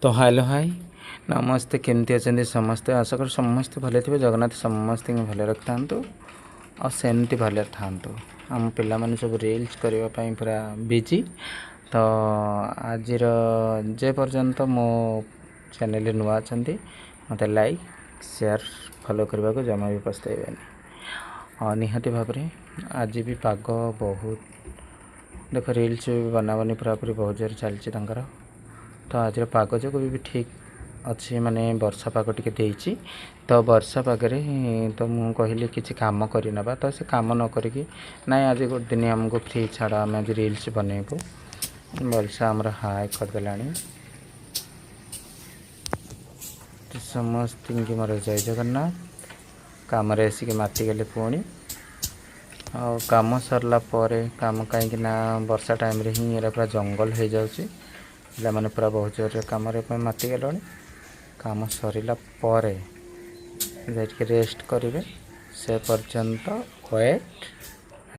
तो hello hi नमस्ते केमती अच्छे समस्ते आशा कर समस्ते भले थे जगन्नाथ समस्त भले रखता और सेमती भले था आम पिला माने सब रील्स करने पूरा बिजी तो आज जे पर्यंत मो चैनल नुआ अच्छा मत लाइक शेयर फॉलो करने को जमा भी पछताइबेनि और निहाती भाव में आज भी पाग बहुत देख रील्स बना बनी पूरा पूरी बहुत जोर चलती तो आज पाग जो भी ठीक अच्छी माने वर्षा पाग टी देती तो वर्षा पागे तो मुझे कहली किसी कम करना तो से कम न करी ना आज गोटे दिन आमको फ्री छाड़ आम आज रील्स बनइबू वर्षा आमर हाई करदेला समस्त मोर जय जगन्नाथ कम आसिक माति गले पुणी आ कम सरला कम कहीं वर्षा टाइम रे ही ये पूरा जंगल हो जाऊँगी पे पूरा बहुत जोर कम माति गल कम सरला रेस्ट करेंगे से पर्यंत वेट